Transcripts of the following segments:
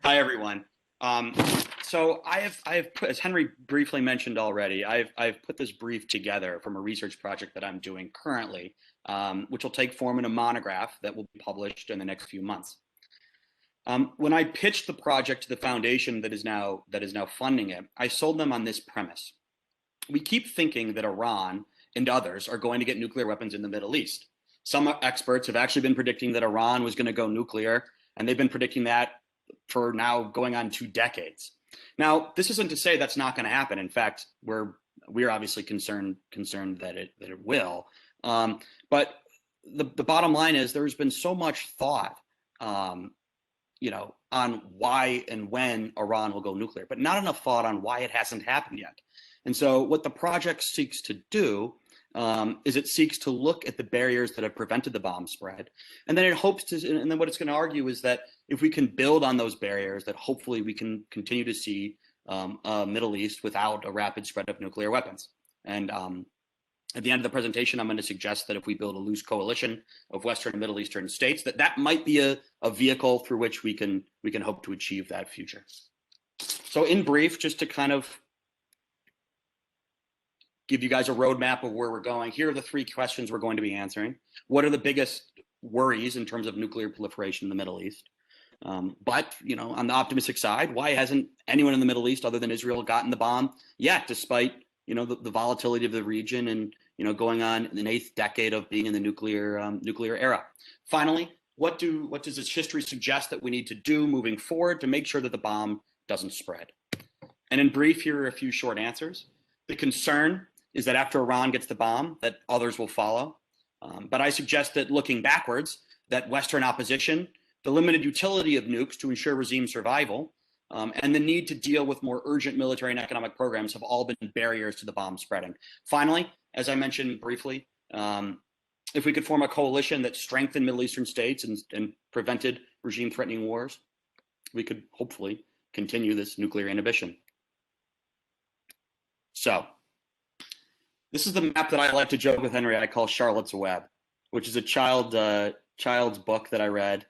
Hi, everyone. Um, so I have put, as Henry briefly mentioned already, I've put this brief together from a research project that I'm doing currently, which will take form in a monograph that will be published in the next few months. When I pitched the project to the foundation that is now funding it, I sold them on this premise. We keep thinking that Iran and others are going to get nuclear weapons in the Middle East. Some experts have actually been predicting that Iran was going to go nuclear, and they've been predicting that for now going on 2 decades. Now, this isn't to say that's not going to happen. In fact, we're obviously concerned that it will. But the bottom line is there's been so much thought, um, on why and when Iran will go nuclear, but not enough thought on why it hasn't happened yet. And so, what the project seeks to do is it seeks to look at the barriers that have prevented the bomb spread, and then it hopes to, and then what it's going to argue is that if we can build on those barriers, that hopefully we can continue to see a Middle East without a rapid spread of nuclear weapons. And at the end of the presentation, I'm going to suggest that if we build a loose coalition of Western and Middle Eastern states, that might be a vehicle through which we can hope to achieve that future. So, in brief, just to kind of give you guys a roadmap of where we're going, here are the 3 questions we're going to be answering. What are the biggest worries in terms of nuclear proliferation in the Middle East? But on the optimistic side, why hasn't anyone in the Middle East other than Israel gotten the bomb yet, despite the volatility of the region and going on an 8th decade of being in the nuclear era? Finally, what does its history suggest that we need to do moving forward to make sure that the bomb doesn't spread? And in brief, here are a few short answers. The concern is that after Iran gets the bomb, that others will follow. But I suggest that looking backwards, that Western opposition, the limited utility of nukes to ensure regime survival, and the need to deal with more urgent military and economic programs have all been barriers to the bomb spreading. Finally, as I mentioned briefly, if we could form a coalition that strengthened Middle Eastern states and prevented regime-threatening wars, we could hopefully continue this nuclear inhibition. So, this is the map that I like to joke with Henry I call Charlotte's Web, which is a child's book that I read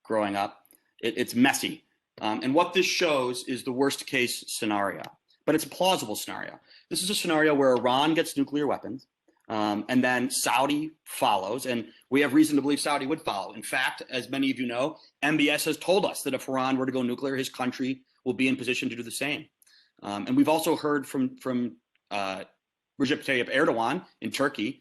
growing up. It's messy. And what this shows is the worst case scenario, but it's a plausible scenario. This is a scenario where Iran gets nuclear weapons, and then Saudi follows, and we have reason to believe Saudi would follow. In fact, as many of you know, MBS has told us that if Iran were to go nuclear, his country will be in position to do the same. And we've also heard from Recep Tayyip Erdogan in Turkey,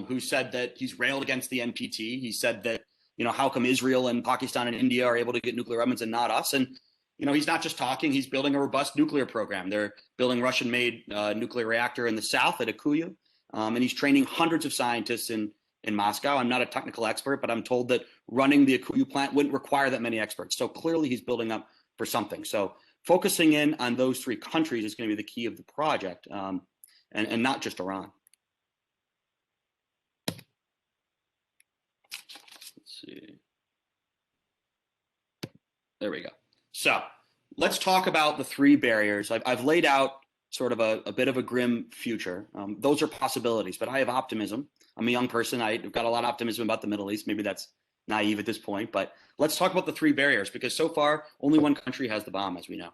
who said that he's railed against the NPT. He said that, how come Israel and Pakistan and India are able to get nuclear weapons and not us? And, he's not just talking, he's building a robust nuclear program. They're building Russian-made nuclear reactor in the south at Akuyu, and he's training hundreds of scientists in Moscow. I'm not a technical expert, but I'm told that running the Akuyu plant wouldn't require that many experts. So clearly he's building up for something. So focusing in on those 3 countries is going to be the key of the project, and not just Iran. Let's see. There we go. So let's talk about the 3 barriers. I've laid out sort of a bit of a grim future. Those are possibilities, but I have optimism. I'm a young person. I've got a lot of optimism about the Middle East. Maybe that's naive at this point, but let's talk about the 3 barriers, because so far only one country has the bomb, as we know.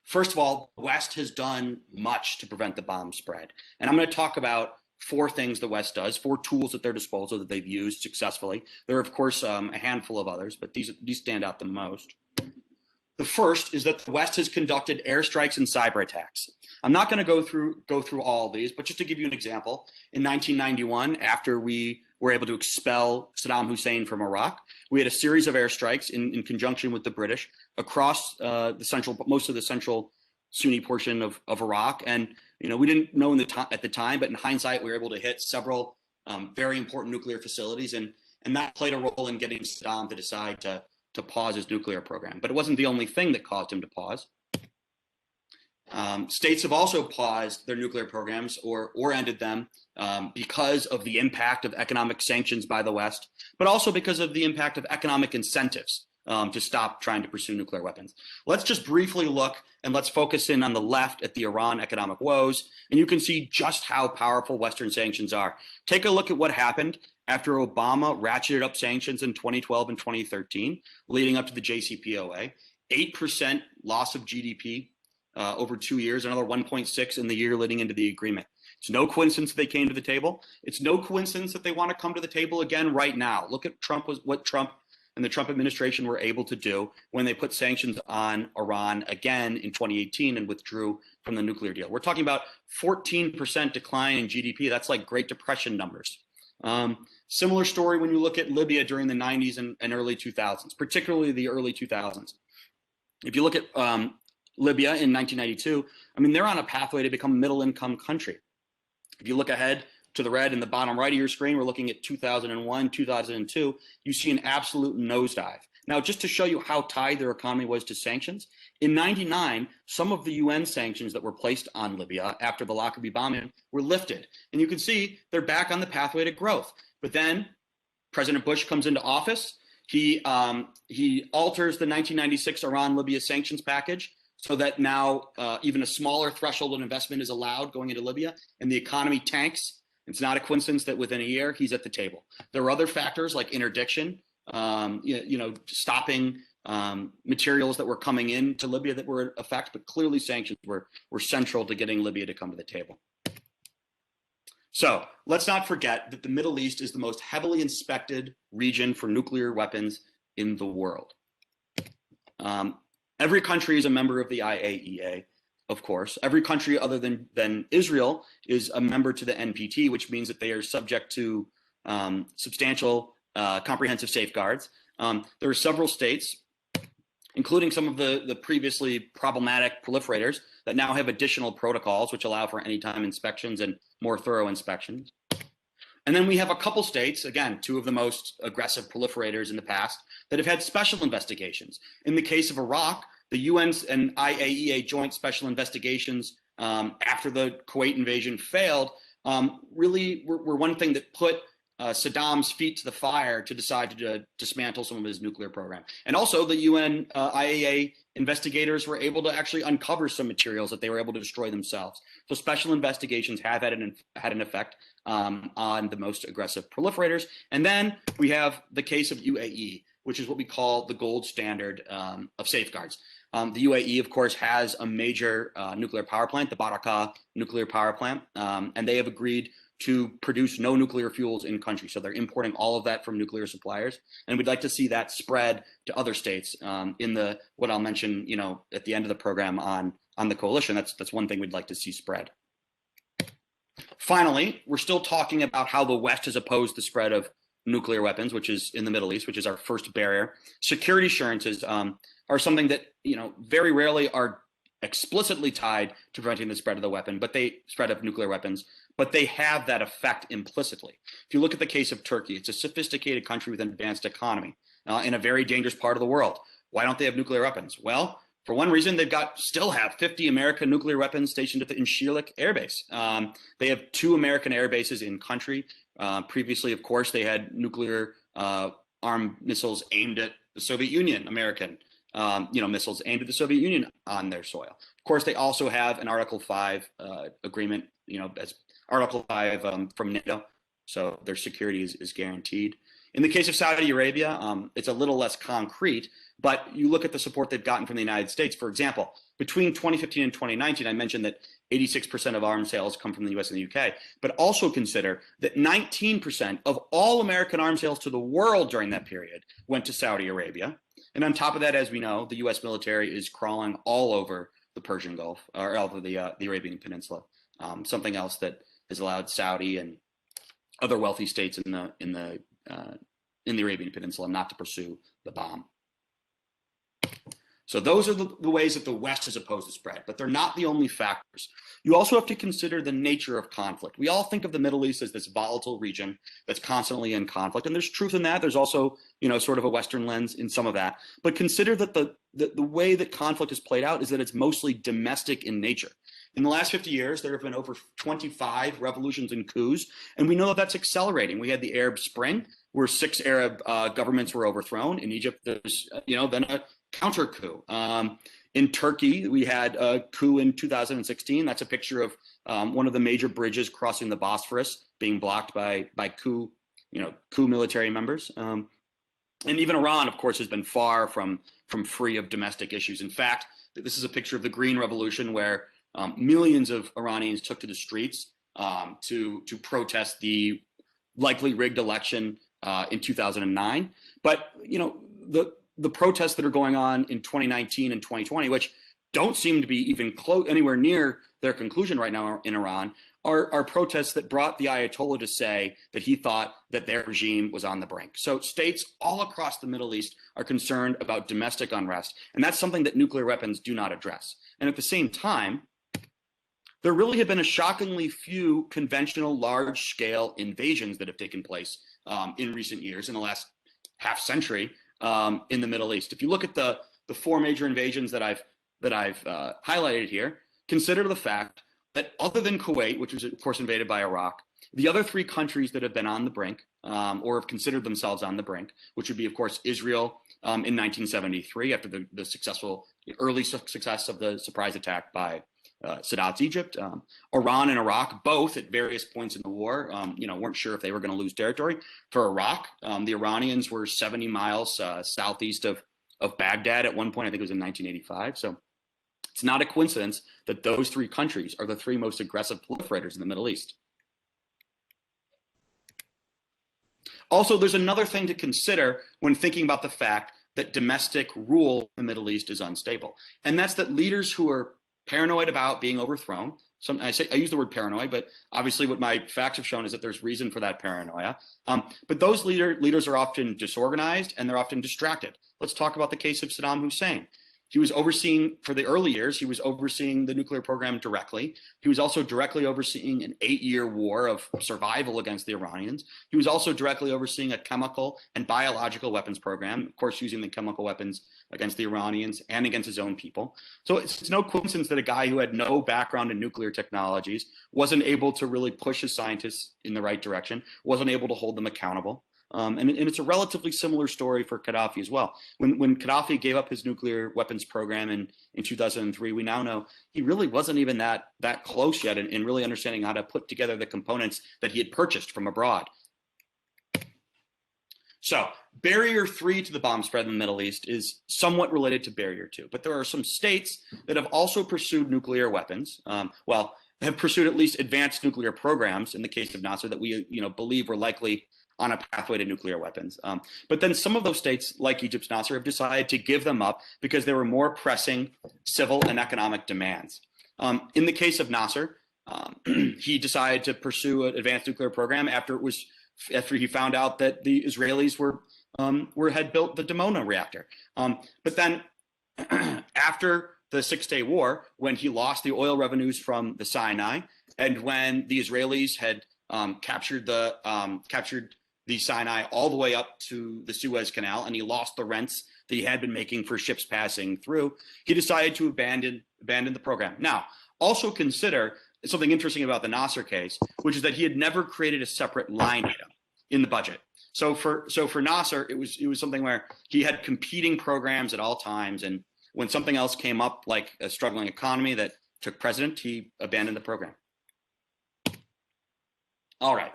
First of all, the West has done much to prevent the bomb spread. And I'm going to talk about 4 things the West does, 4 tools at their disposal that they've used successfully. There are, of course, a handful of others, but these stand out the most. The first is that the West has conducted airstrikes and cyber attacks. I'm not going to go through all of these, but just to give you an example, in 1991, after we were able to expel Saddam Hussein from Iraq, we had a series of airstrikes in conjunction with the British across most of the central Sunni portion of Iraq. And we didn't know at the time, but in hindsight, we were able to hit several very important nuclear facilities, and that played a role in getting Saddam to decide to pause his nuclear program. But it wasn't the only thing that caused him to pause. States have also paused their nuclear programs or ended them because of the impact of economic sanctions by the West, but also because of the impact of economic incentives to stop trying to pursue nuclear weapons. Let's just briefly look, and let's focus in on the left at the Iran economic woes, and you can see just how powerful Western sanctions are. Take a look at what happened after Obama ratcheted up sanctions in 2012 and 2013, leading up to the JCPOA. 8% loss of GDP over 2 years, another 1.6 in the year leading into the agreement. It's no coincidence that they came to the table. It's no coincidence that they want to come to the table again right now. Look at what Trump and the Trump administration were able to do when they put sanctions on Iran again in 2018 and withdrew from the nuclear deal. We're talking about 14% decline in GDP. That's like Great Depression numbers. Similar story when you look at Libya during the 90s and early 2000s, particularly the early 2000s. If you look at Libya in 1992, I mean, they're on a pathway to become a middle-income country. If you look ahead to the red in the bottom right of your screen, we're looking at 2001, 2002. You see an absolute nosedive. Now, just to show you how tied their economy was to sanctions, in 99, some of the UN sanctions that were placed on Libya after the Lockerbie bombing were lifted. And you can see they're back on the pathway to growth. But then President Bush comes into office. He alters the 1996 Iran-Libya sanctions package so that now even a smaller threshold of investment is allowed going into Libya, and the economy tanks. It's not a coincidence that within a year he's at the table. There are other factors like interdiction, stopping materials that were coming into Libya that were a fact, but clearly sanctions were central to getting Libya to come to the table. So let's not forget that the Middle East is the most heavily inspected region for nuclear weapons in the world. Every country is a member of the IAEA, of course. Every country other than Israel is a member to the NPT, which means that they are subject to substantial comprehensive safeguards. There are several states, including some of the previously problematic proliferators, that now have additional protocols which allow for anytime inspections and more thorough inspections. And then we have a couple states, again, two of the most aggressive proliferators in the past, that have had special investigations. In the case of Iraq, the UN's and IAEA joint special investigations after the Kuwait invasion failed really were one thing that put Saddam's feet to the fire to decide to dismantle some of his nuclear program. And also the UN IAEA investigators were able to actually uncover some materials that they were able to destroy themselves. So special investigations have had an effect on the most aggressive proliferators. And then we have the case of UAE, which is what we call the gold standard of safeguards. The UAE, of course, has a major nuclear power plant, the Barakah nuclear power plant, and they have agreed to produce no nuclear fuels in country. So they're importing all of that from nuclear suppliers. And we'd like to see that spread to other states in what I'll mention, at the end of the program on the coalition. That's one thing we'd like to see spread. Finally, we're still talking about how the West has opposed the spread of nuclear weapons, which is in the Middle East, which is our first barrier. Security assurances are something that, very rarely are explicitly tied to preventing the spread of nuclear weapons, but they have that effect implicitly. If you look at the case of Turkey, it's a sophisticated country with an advanced economy in a very dangerous part of the world. Why don't they have nuclear weapons? Well, for one reason, they still have 50 American nuclear weapons stationed at the Incirlik Air Base. They have 2 American air bases in country. Previously, of course, they had nuclear armed missiles aimed at the Soviet Union, American missiles aimed at the Soviet Union on their soil. Of course, they also have an Article 5 agreement, as Article 5 from NATO, so their security is guaranteed. In the case of Saudi Arabia, it's a little less concrete, but you look at the support they've gotten from the United States. For example, between 2015 and 2019, I mentioned that 86% of arms sales come from the US and the UK, but also consider that 19% of all American arms sales to the world during that period went to Saudi Arabia. And on top of that, as we know, the US military is crawling all over the Persian Gulf, or all over the Arabian Peninsula. Something else that has allowed Saudi and other wealthy states in the Arabian Peninsula not to pursue the bomb. So those are the ways that the West has opposed the spread, but they're not the only factors. You also have to consider the nature of conflict. We all think of the Middle East as this volatile region that's constantly in conflict, and there's truth in that. There's also, sort of a Western lens in some of that. But consider that the way that conflict is played out is that it's mostly domestic in nature. In the last 50 years, there have been over 25 revolutions and coups, and we know that that's accelerating. We had the Arab Spring, where 6 Arab governments were overthrown. In Egypt, there's, then a counter coup. In Turkey, we had a coup in 2016. That's a picture of one of the major bridges crossing the Bosphorus being blocked by coup coup military members. And even Iran, of course, has been far from free of domestic issues. In fact, this is a picture of the Green Revolution where millions of Iranians took to the streets to protest the likely rigged election in 2009. But the protests that are going on in 2019 and 2020, which don't seem to be even anywhere near their conclusion right now in Iran, are protests that brought the Ayatollah to say that he thought that their regime was on the brink. So states all across the Middle East are concerned about domestic unrest, and that's something that nuclear weapons do not address. And at the same time, there really have been a shockingly few conventional large-scale invasions that have taken place in recent years, in the last half century, in the Middle East. If you look at the four major invasions that I've highlighted here, consider the fact that other than Kuwait, which was of course invaded by Iraq, the other three countries that have been on the brink or have considered themselves on the brink, which would be of course Israel in 1973 after the successful early success of the surprise attack by Sadat's Egypt, Iran and Iraq, both at various points in the war, weren't sure if they were going to lose territory. For Iraq, the Iranians were 70 miles southeast of Baghdad at one point. I think it was in 1985. So it's not a coincidence that those three countries are the three most aggressive proliferators in the Middle East. Also, there's another thing to consider when thinking about the fact that domestic rule in the Middle East is unstable. And that's that leaders who are paranoid about being overthrown. I use the word paranoid, but obviously what my facts have shown is that there's reason for that paranoia. But those leaders are often disorganized and they're often distracted. Let's talk about the case of Saddam Hussein. He was overseeing, for the early years, he was overseeing the nuclear program directly. He was also directly overseeing an 8-year war of survival against the Iranians. He was also directly overseeing a chemical and biological weapons program, of course, using the chemical weapons against the Iranians and against his own people. So it's no coincidence that a guy who had no background in nuclear technologies wasn't able to really push his scientists in the right direction, wasn't able to hold them accountable. And it's a relatively similar story for Gaddafi as well. When Gaddafi gave up his nuclear weapons program in 2003, we now know he really wasn't even that close yet in really understanding how to put together the components that he had purchased from abroad. So barrier 3 to the bomb spread in the Middle East is somewhat related to barrier 2, but there are some states that have also pursued nuclear weapons. Have pursued at least advanced nuclear programs in the case of Nasser that we believe were likely on a pathway to nuclear weapons. But then some of those states, like Egypt's Nasser, have decided to give them up because there were more pressing civil and economic demands. In the case of Nasser, he decided to pursue an advanced nuclear program after he found out that the Israelis had built the Dimona reactor. But then after the Six-Day War, when he lost the oil revenues from the Sinai, and when the Israelis had captured the Sinai all the way up to the Suez Canal, and he lost the rents that he had been making for ships passing through, he decided to abandon the program. Now, also consider something interesting about the Nasser case, which is that he had never created a separate line item in the budget. So for Nasser, it was something where he had competing programs at all times, and when something else came up, like a struggling economy that took precedent, he abandoned the program. All right,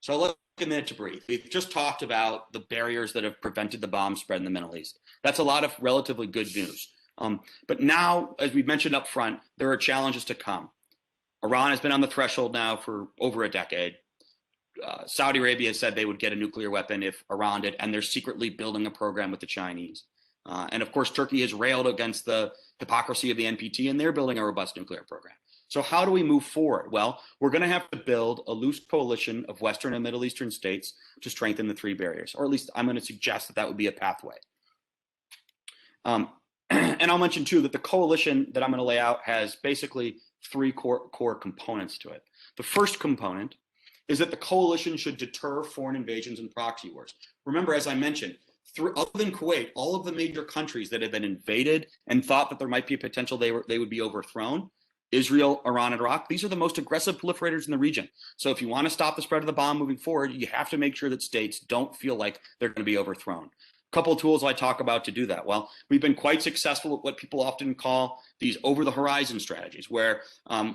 so let's take a minute to breathe. We've just talked about the barriers that have prevented the bomb spread in the Middle East. That's a lot of relatively good news. But now, as we mentioned up front, there are challenges to come. Iran has been on the threshold now for over a decade. Saudi Arabia said they would get a nuclear weapon if Iran did, and they're secretly building a program with the Chinese. And of course, Turkey has railed against the hypocrisy of the NPT, and they're building a robust nuclear program. So how do we move forward? Well, we're going to have to build a loose coalition of Western and Middle Eastern states to strengthen the three barriers, or at least I'm going to suggest that would be a pathway. And I'll mention too that the coalition that I'm going to lay out has basically three core components to it. The first component is that the coalition should deter foreign invasions and proxy wars. Remember, as I mentioned, other than Kuwait, all of the major countries that had been invaded and thought that there might be a potential they would be overthrown, Israel, Iran, and Iraq, these are the most aggressive proliferators in the region. So if you want to stop the spread of the bomb moving forward, you have to make sure that states don't feel like they're going to be overthrown. A couple of tools I talk about to do that. Well, we've been quite successful at what people often call these over-the-horizon strategies, where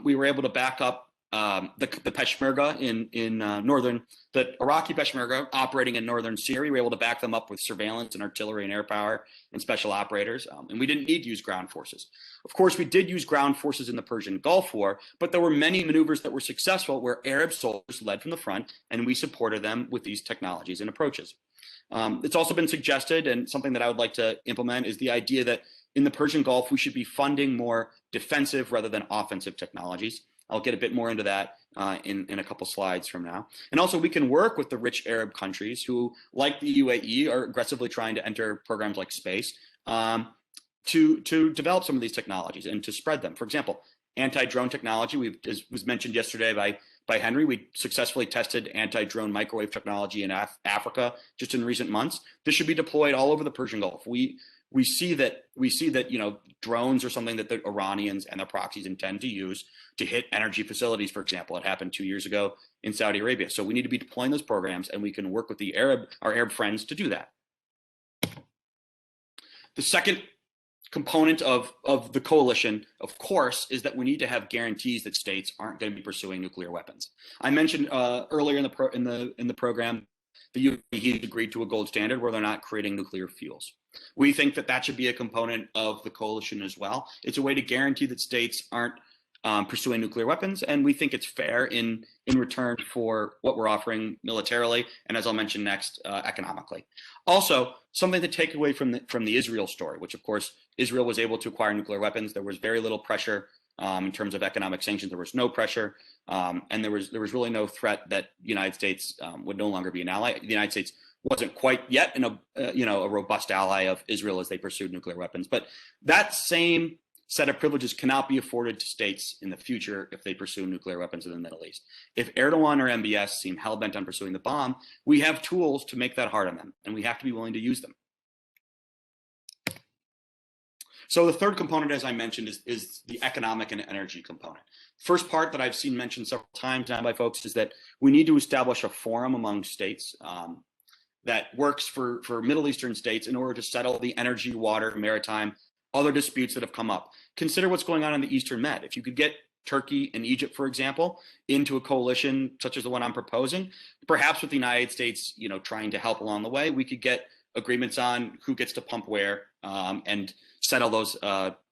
we were able to back up the Peshmerga in northern, the Iraqi Peshmerga operating in northern Syria. We were able to back them up with surveillance and artillery and air power and special operators, and we didn't need to use ground forces. Of course, we did use ground forces in the Persian Gulf War, but there were many maneuvers that were successful where Arab soldiers led from the front, and we supported them with these technologies and approaches. It's also been suggested, and something that I would like to implement is the idea that in the Persian Gulf, we should be funding more defensive rather than offensive technologies. I'll get a bit more into that in a couple slides from now. And also, we can work with the rich Arab countries who, like the UAE, are aggressively trying to enter programs like space to develop some of these technologies and to spread them. For example, anti-drone technology, as was mentioned yesterday by Henry, we successfully tested anti-drone microwave technology in Africa just in recent months. This should be deployed all over the Persian Gulf. We see that drones are something that the Iranians and their proxies intend to use to hit energy facilities. For example, it happened 2 years ago in Saudi Arabia. So we need to be deploying those programs, and we can work with our Arab friends to do that. The second component of the coalition, of course, is that we need to have guarantees that states aren't going to be pursuing nuclear weapons. I mentioned earlier in the program, the UAE agreed to a gold standard where they're not creating nuclear fuels. We think that should be a component of the coalition as well. It's a way to guarantee that states aren't pursuing nuclear weapons, and we think it's fair in return for what we're offering militarily, and as I'll mention next, economically. Also, something to take away from the Israel story, which of course Israel was able to acquire nuclear weapons. There was very little pressure in terms of economic sanctions. There was no pressure, and there was really no threat that the United States would no longer be an ally. The United States wasn't quite yet a robust ally of Israel as they pursued nuclear weapons, but that same set of privileges cannot be afforded to states in the future if they pursue nuclear weapons in the Middle East. If Erdogan or MBS seem hell-bent on pursuing the bomb, we have tools to make that hard on them, and we have to be willing to use them. So the third component, as I mentioned, is the economic and energy component. First part that I've seen mentioned several times now by folks is that we need to establish a forum among states that works for Middle Eastern states in order to settle the energy, water, maritime, other disputes that have come up. Consider what's going on in the Eastern Med. If you could get Turkey and Egypt, for example, into a coalition such as the one I'm proposing, perhaps with the United States, trying to help along the way, we could get agreements on who gets to pump where and settle those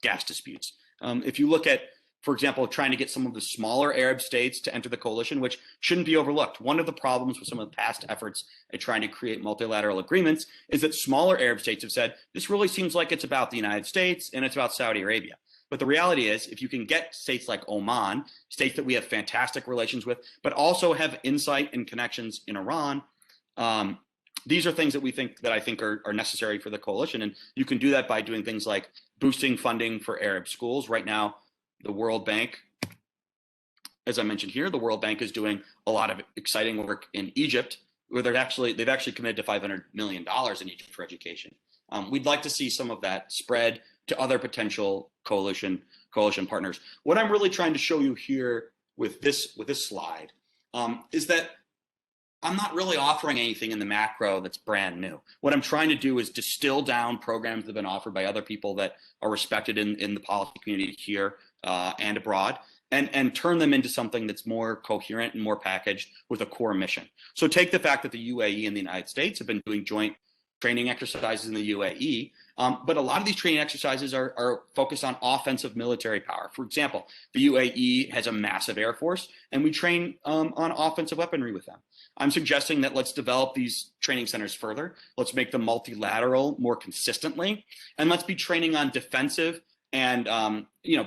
gas disputes. If you look at, for example, trying to get some of the smaller Arab states to enter the coalition, which shouldn't be overlooked. One of the problems with some of the past efforts at trying to create multilateral agreements is that smaller Arab states have said, this really seems like it's about the United States and it's about Saudi Arabia. But the reality is, if you can get states like Oman, states that we have fantastic relations with, but also have insight and connections in Iran, these are things that I think are necessary for the coalition. And you can do that by doing things like boosting funding for Arab schools. Right now, the World Bank, as I mentioned here, the World Bank is doing a lot of exciting work in Egypt, where they've actually committed to $500 million in Egypt for education. We'd like to see some of that spread to other potential coalition partners. What I'm really trying to show you here with this slide is that I'm not really offering anything in the macro that's brand new. What I'm trying to do is distill down programs that have been offered by other people that are respected in the policy community here and abroad, and turn them into something that's more coherent and more packaged with a core mission. So take the fact that the UAE and the United States have been doing joint training exercises in the UAE, but a lot of these training exercises are focused on offensive military power. For example, the UAE has a massive air force, and we train on offensive weaponry with them. I'm suggesting that let's develop these training centers further. Let's make them multilateral more consistently, and let's be training on defensive and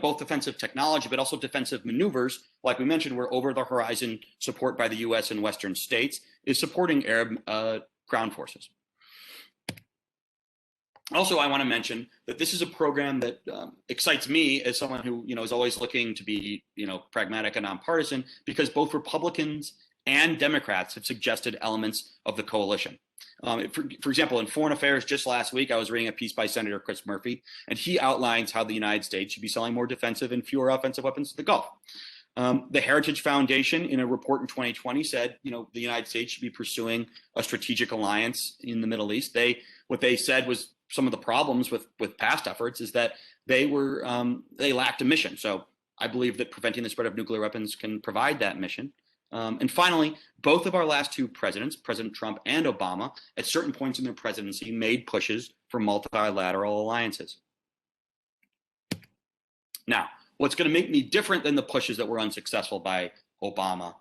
both defensive technology, but also defensive maneuvers. Like we mentioned, where over-the-horizon support by the U.S. and Western states is supporting Arab ground forces. Also, I want to mention that this is a program that excites me as someone who is always looking to be pragmatic and nonpartisan, because both Republicans and Democrats have suggested elements of the coalition. For example, in Foreign Affairs just last week, I was reading a piece by Senator Chris Murphy, and he outlines how the United States should be selling more defensive and fewer offensive weapons to the Gulf. The Heritage Foundation, in a report in 2020, said the United States should be pursuing a strategic alliance in the Middle East. What they said was some of the problems with past efforts is that they lacked a mission. So I believe that preventing the spread of nuclear weapons can provide that mission. And finally, both of our last two presidents, President Trump and Obama, at certain points in their presidency, made pushes for multilateral alliances. Now, what's going to make me different than the pushes that were unsuccessful by Obama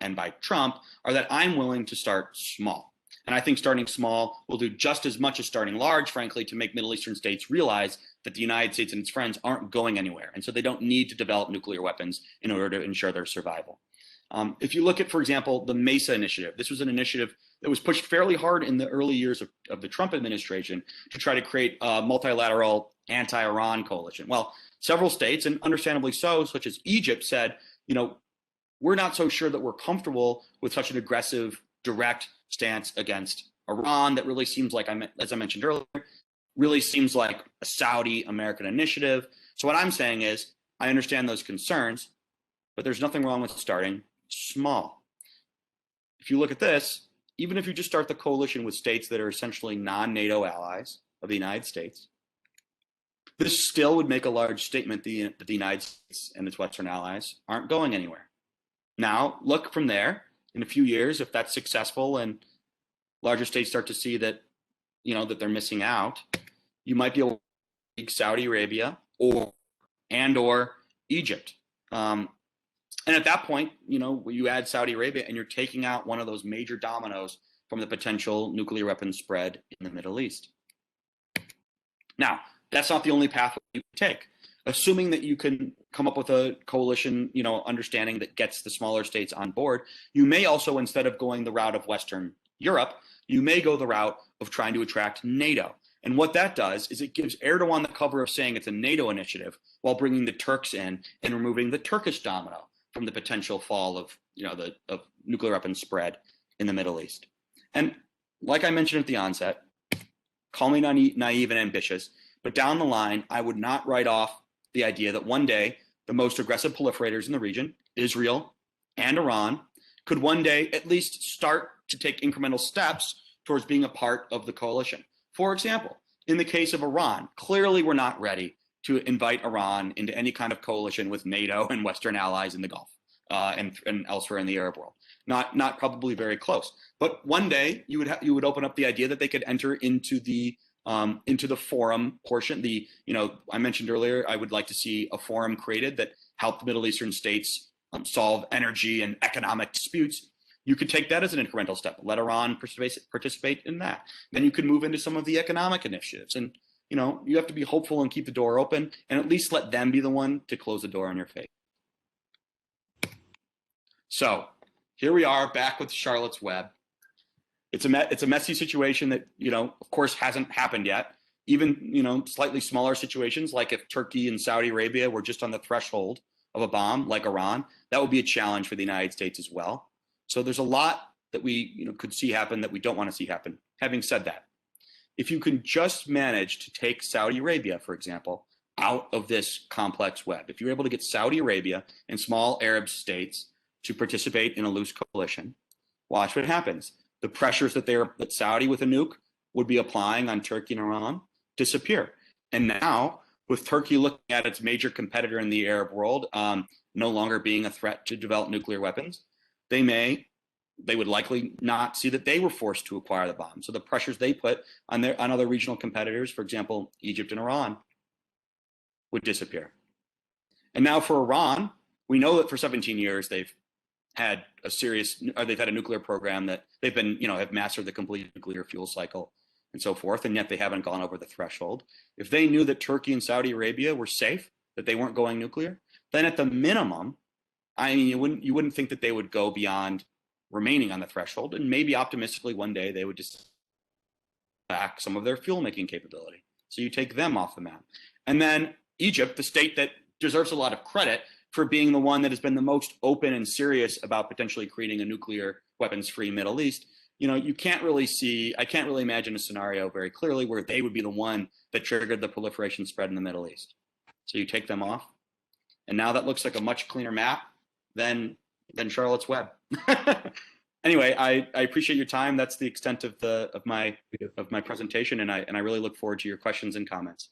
and by Trump are that I'm willing to start small. And I think starting small will do just as much as starting large, frankly, to make Middle Eastern states realize that the United States and its friends aren't going anywhere. And so they don't need to develop nuclear weapons in order to ensure their survival. If you look at, for example, the MESA initiative, this was an initiative that was pushed fairly hard in the early years of the Trump administration to try to create a multilateral anti-Iran coalition. Well, several states, and understandably so, such as Egypt, said, we're not so sure that we're comfortable with such an aggressive, direct stance against Iran that really seems like, as I mentioned earlier, really seems like a Saudi-American initiative. So what I'm saying is, I understand those concerns, but there's nothing wrong with starting small. If you look at this, even if you just start the coalition with states that are essentially non-NATO allies of the United States, this still would make a large statement that the United States and its Western allies aren't going anywhere. Now, look from there. In a few years, if that's successful and larger states start to see that, that they're missing out, you might be able to take Saudi Arabia or Egypt. And at that point, you add Saudi Arabia and you're taking out one of those major dominoes from the potential nuclear weapons spread in the Middle East. Now, that's not the only pathway you can take. Assuming that you can come up with a coalition, understanding that gets the smaller states on board, you may also, instead of going the route of Western Europe, you may go the route of trying to attract NATO. And what that does is it gives Erdogan the cover of saying it's a NATO initiative while bringing the Turks in and removing the Turkish domino from the potential fall of, of nuclear weapons spread in the Middle East. And like I mentioned at the onset, call me naive and ambitious, but down the line, I would not write off the idea that one day the most aggressive proliferators in the region, Israel and Iran, could one day at least start to take incremental steps towards being a part of the coalition. For example, in the case of Iran, clearly we're not ready to invite Iran into any kind of coalition with NATO and Western allies in the Gulf and elsewhere in the Arab world. Not probably very close. But one day you would open up the idea that they could enter into the forum portion. I mentioned earlier, I would like to see a forum created that helped the Middle Eastern states solve energy and economic disputes. You could take that as an incremental step. Let Iran participate in that. Then you could move into some of the economic initiatives. And, you have to be hopeful and keep the door open and at least let them be the one to close the door on your face. So here we are back with Charlotte's Web. It's a messy situation that, of course, hasn't happened yet. Even, slightly smaller situations, like if Turkey and Saudi Arabia were just on the threshold of a bomb, like Iran, that would be a challenge for the United States as well. So there's a lot that we, could see happen that we don't want to see happen. Having said that, if you can just manage to take Saudi Arabia, for example, out of this complex web, if you're able to get Saudi Arabia and small Arab states to participate in a loose coalition, watch what happens. The pressures that Saudi with a nuke would be applying on Turkey and Iran disappear. And now, with Turkey looking at its major competitor in the Arab world no longer being a threat to develop nuclear weapons, they would likely not see that they were forced to acquire the bomb. So the pressures they put on other regional competitors, for example, Egypt and Iran, would disappear. And now for Iran, we know that for 17 years they've had a nuclear program that they've been, have mastered the complete nuclear fuel cycle and so forth, and yet they haven't gone over the threshold. If they knew that Turkey and Saudi Arabia were safe, that they weren't going nuclear, then at the minimum, you wouldn't think that they would go beyond remaining on the threshold, and maybe optimistically one day they would just back some of their fuel making capability. So you take them off the map. And then Egypt, the state that deserves a lot of credit for being the one that has been the most open and serious about potentially creating a nuclear weapons-free Middle East, I can't really imagine a scenario very clearly where they would be the one that triggered the proliferation spread in the Middle East. So you take them off, and now that looks like a much cleaner map than Charlotte's Web. Anyway, I appreciate your time. That's the extent of my presentation, and I really look forward to your questions and comments.